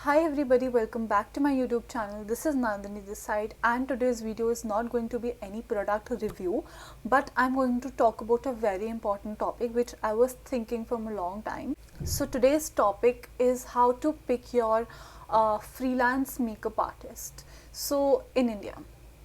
Hi everybody, welcome back to my YouTube channel. This is Nandini this side, and today's video is not going to be any product review, but I'm going to talk about a very important topic which I was thinking from a long time. So today's topic is how to pick your freelance makeup artist. So in India,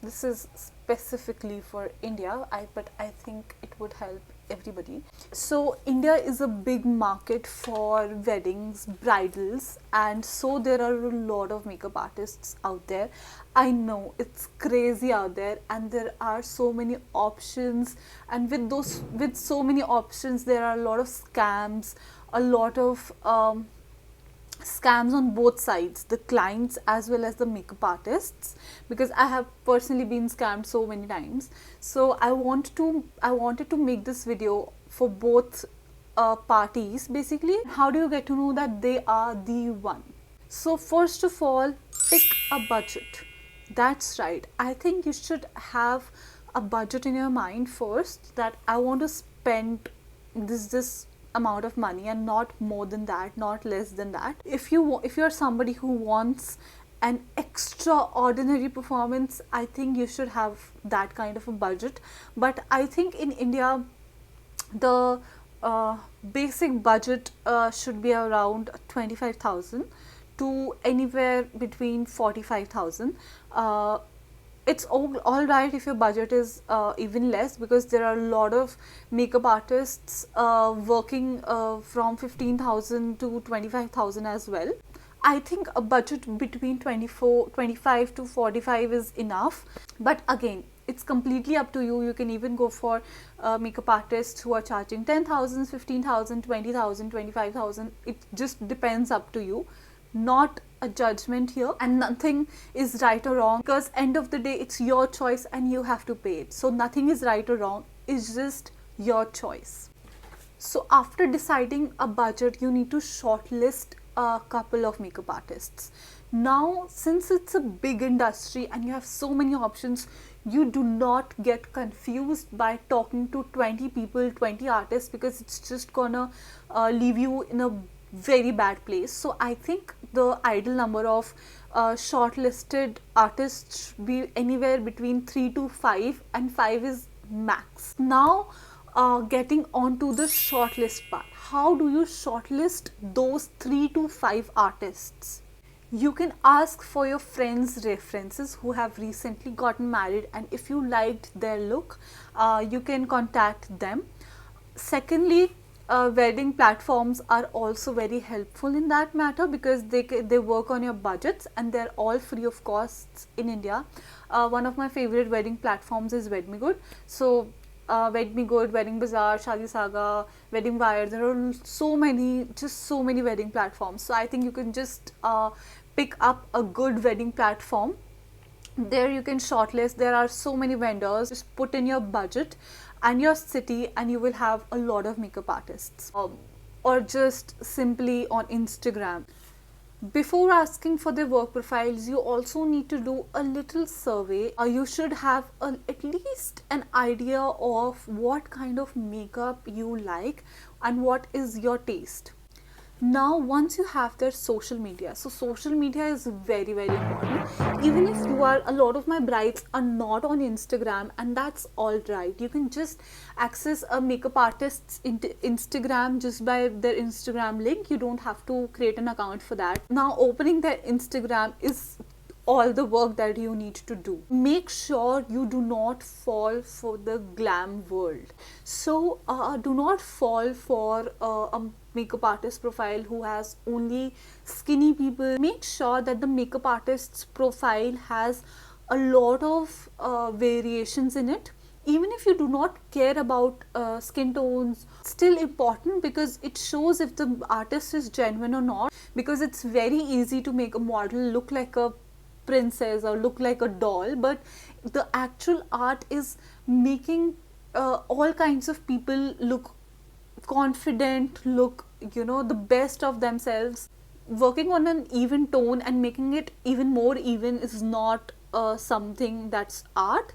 this is specifically for India, but I think it would help everybody. So India is a big market for weddings, bridals, and so there are a lot of makeup artists out there. I know it's crazy out there, and there are so many options, and with so many options there are a lot of scams, a lot of scams on both sides, the clients as well as the makeup artists, because I have personally been scammed so many times. So I wanted to make this video for both parties. Basically, how do you get to know that they are the one? So first of all, pick a budget. That's right, I think you should have a budget in your mind first, that I want to spend this amount of money and not more than that, not less than that. If you're somebody who wants an extraordinary performance, I think you should have that kind of a budget. But I think in India the basic budget should be around 25,000 to anywhere between 45,000. It's all right if your budget is even less, because there are a lot of makeup artists working from 15,000 to 25,000 as well. I think a budget between 25 to 45 is enough, but again, it's completely up to you. You can even go for makeup artists who are charging 10,000, 15,000, 20,000, 25,000. It just depends, up to you. Not a judgment here, and nothing is right or wrong, because end of the day it's your choice and you have to pay it. So nothing is right or wrong, it's just your choice. So after deciding a budget, you need to shortlist a couple of makeup artists. Now, since it's a big industry and you have so many options, you do not get confused by talking to 20 people, 20 artists, because it's just gonna leave you in a very bad place. So I think the ideal number of shortlisted artists should be anywhere between 3 to 5, and 5 is max. Now getting on to the shortlist part. How do you shortlist those 3 to 5 artists? You can ask for your friends' references who have recently gotten married, and if you liked their look, you can contact them. Secondly, wedding platforms are also very helpful in that matter, because they work on your budgets and they're all free of costs in India. One of my favorite wedding platforms is Good. So Good, Wedding Bazaar, Shadi Saga, Wedding Wire, there are so many wedding platforms. So I think you can just pick up a good wedding platform. There you can shortlist. There are so many vendors. Just put in your budget and your city, and you will have a lot of makeup artists. Or just simply on Instagram. Before asking for their work profiles, you also need to do a little survey. You should have at least an idea of what kind of makeup you like and what is your taste. Now, once you have their social media, so social media is very, very important. Even if a lot of my brides are not on Instagram, and that's all right. You can just access a makeup artist's Instagram just by their Instagram link. You don't have to create an account for that. Now, opening their Instagram is all the work that you need to do. Make sure you do not fall for the glam world. So do not fall for a makeup artist profile who has only skinny people. Make sure that the makeup artist's profile has a lot of variations in it. Even if you do not care about skin tones, still important, because it shows if the artist is genuine or not. Because it's very easy to make a model look like a princess or look like a doll, but the actual art is making all kinds of people look confident, look the best of themselves. Working on an even tone and making it even more even is not something that's art.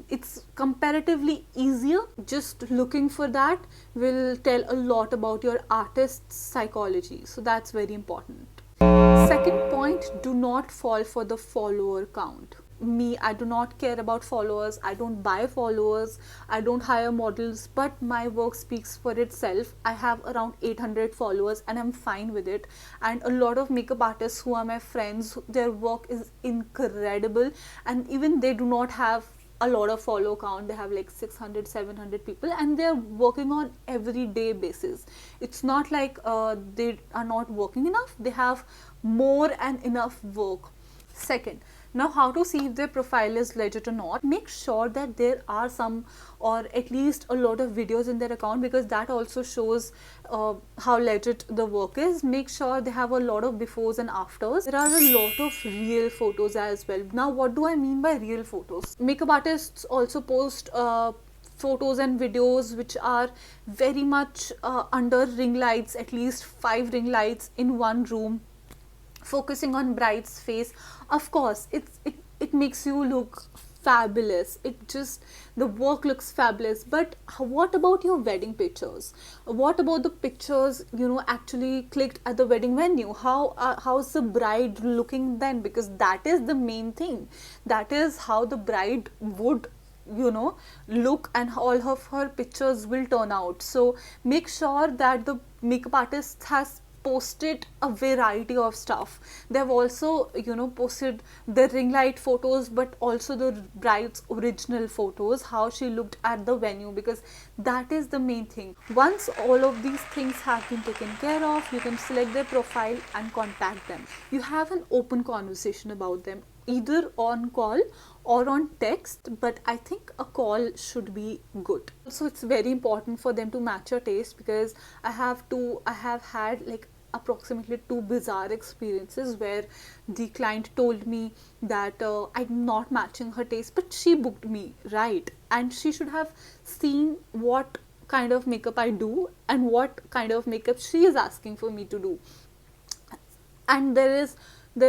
It's comparatively easier. Just looking for that will tell a lot about your artist's psychology, so that's very important. Second point point, do not fall for the follower count. Me, I do not care about followers, I don't buy followers, I don't hire models, but my work speaks for itself. I have around 800 followers and I'm fine with it. And a lot of makeup artists who are my friends, their work is incredible, and even they do not have a lot of follow count. They have like 600 700 people and they're working on everyday basis. It's not like they are not working enough, they have more and enough work. Second, now how to see if their profile is legit or not. Make sure that there are some or at least a lot of videos in their account, because that also shows how legit the work is. Make sure they have a lot of befores and afters. There are a lot of real photos as well. Now what do I mean by real photos? Makeup artists also post photos and videos which are very much under ring lights, at least 5 ring lights in one room, focusing on bride's face. Of course, it makes you look fabulous. It just, the work looks fabulous. But what about your wedding pictures? What about the pictures actually clicked at the wedding venue? How's the bride looking then? Because that is the main thing. That is how the bride would look, and all of her pictures will turn out. So make sure that the makeup artist has posted a variety of stuff. They've also posted the ring light photos, but also the bride's original photos, how she looked at the venue, because that is the main thing. Once all of these things have been taken care of, you can select their profile and contact them. You have an open conversation about them, either on call or on text, but I think a call should be good. So it's very important for them to match your taste, because I have had like approximately 2 bizarre experiences where the client told me that I'm not matching her taste, but she booked me, right? And she should have seen what kind of makeup I do and what kind of makeup she is asking for me to do. And there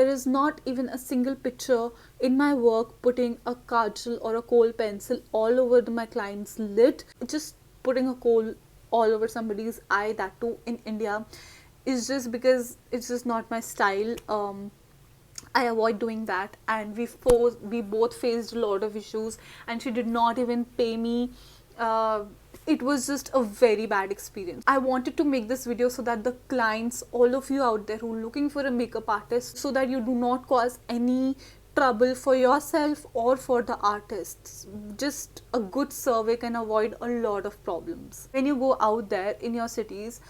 is not even a single picture in my work putting a kajal or a kohl pencil all over my client's lid. Just putting a kohl all over somebody's eye, that too in India, is just because it's just not my style. I avoid doing that, and we both faced a lot of issues, and she did not even pay me. It was just a very bad experience. I wanted to make this video so that the clients, all of you out there who are looking for a makeup artist, so that you do not cause any trouble for yourself or for the artists. Just a good survey can avoid a lot of problems. When you go out there in your cities,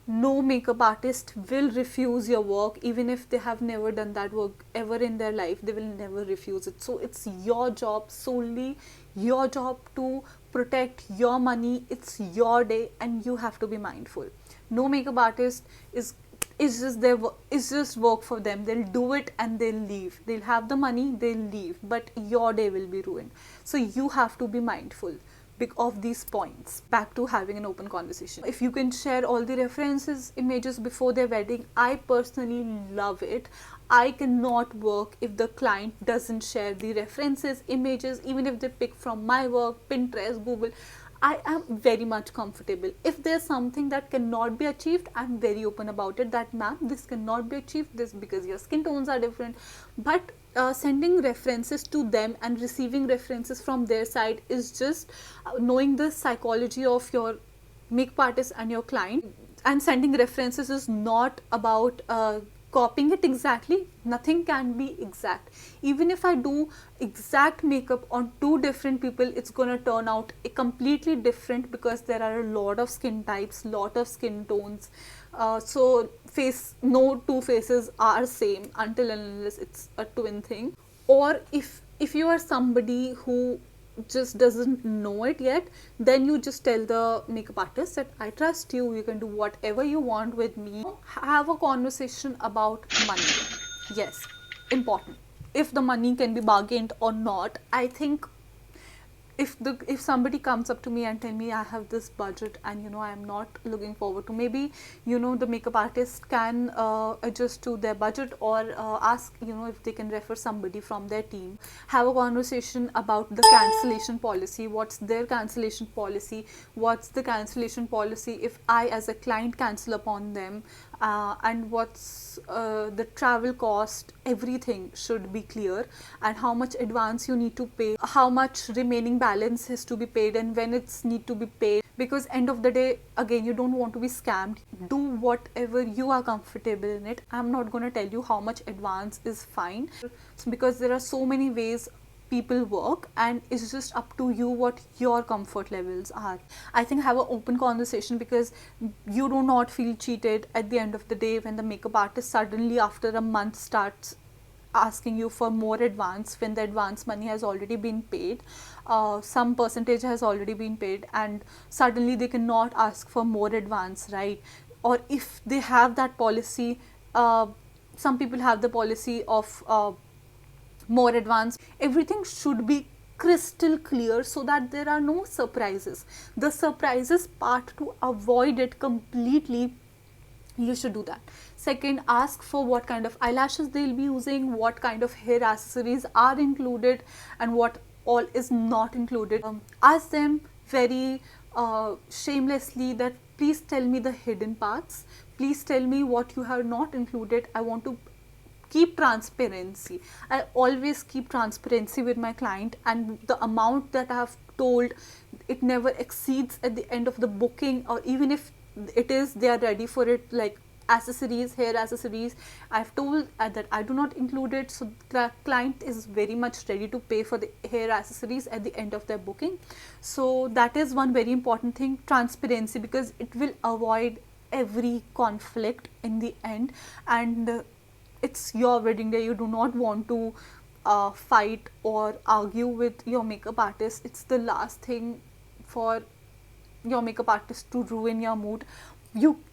no makeup artist will refuse your work. Even if they have never done that work ever in their life, they will never refuse it. So it's your job, solely your job, to protect your money. It's your day and you have to be mindful. No makeup artist is just work for them. They'll do it and they'll leave. They'll have the money, they'll leave, but your day will be ruined. So you have to be mindful of these points. Back to having an open conversation. If you can share all the references images before their wedding, I personally love it. I cannot work if the client doesn't share the references images, even if they pick from my work, Pinterest, Google. I am very much comfortable. If there's something that cannot be achieved, I'm very open about it, that ma'am, this cannot be achieved, this because your skin tones are different. But sending references to them and receiving references from their side is just knowing the psychology of your makeup artist and your client. And sending references is not about copying it exactly. Nothing can be exact. Even if I do exact makeup on 2 different people, it's gonna turn out completely different, because there are a lot of skin types, lot of skin tones. So no 2 faces are same until and unless it's a twin thing. Or if you are somebody who just doesn't know it yet, then you just tell the makeup artist that I trust you, you can do whatever you want with me. Have a conversation about money. Yes, important. If the money can be bargained or not. I think if somebody comes up to me and tell me I have this budget and I am not looking forward to, maybe the makeup artist can adjust to their budget, or ask if they can refer somebody from their team. Have a conversation about the cancellation policy. What's their cancellation policy? What's the cancellation policy if I as a client cancel upon them? and what's the travel cost, everything should be clear, and how much advance you need to pay, how much remaining balance is to be paid, and when it's need to be paid. Because end of the day, again, you don't want to be scammed. Do whatever you are comfortable in it. I'm not going to tell you how much advance is fine, because there are so many ways people work, and it's just up to you what your comfort levels are. I think have an open conversation, because you do not feel cheated at the end of the day when the makeup artist suddenly after a month starts asking you for more advance, when the advance money has already been paid, some percentage has already been paid, and suddenly they cannot ask for more advance, right? Or if they have that policy, some people have the policy of more advanced. Everything should be crystal clear so that there are no surprises. The surprises part, to avoid it completely, you should do that. Second, ask for what kind of eyelashes they'll be using, what kind of hair accessories are included, and what all is not included. Ask them very shamelessly that please tell me the hidden parts, please tell me what you have not included. I want to keep transparency. I always keep transparency with my client, and the amount that I have told, it never exceeds at the end of the booking, or even if it is, they are ready for it, like accessories, hair accessories, I've told that I do not include it, so the client is very much ready to pay for the hair accessories at the end of their booking. So that is one very important thing, transparency, because it will avoid every conflict in the end. And it's your wedding day, you do not want to fight or argue with your makeup artist. It's the last thing for your makeup artist to ruin your mood.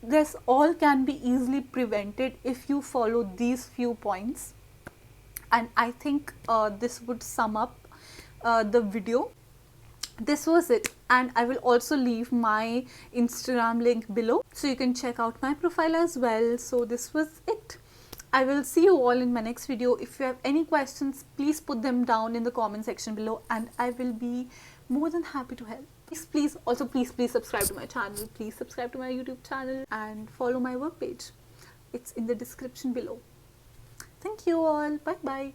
This all can be easily prevented if you follow these few points, and I think this would sum up the video. This was it, and I will also leave my Instagram link below so you can check out my profile as well. So this was it. I will see you all in my next video. If you have any questions, please put them down in the comment section below, and I will be more than happy to help. Please subscribe to my channel. Please subscribe to my YouTube channel and follow my work page. It's in the description below. Thank you all. Bye bye.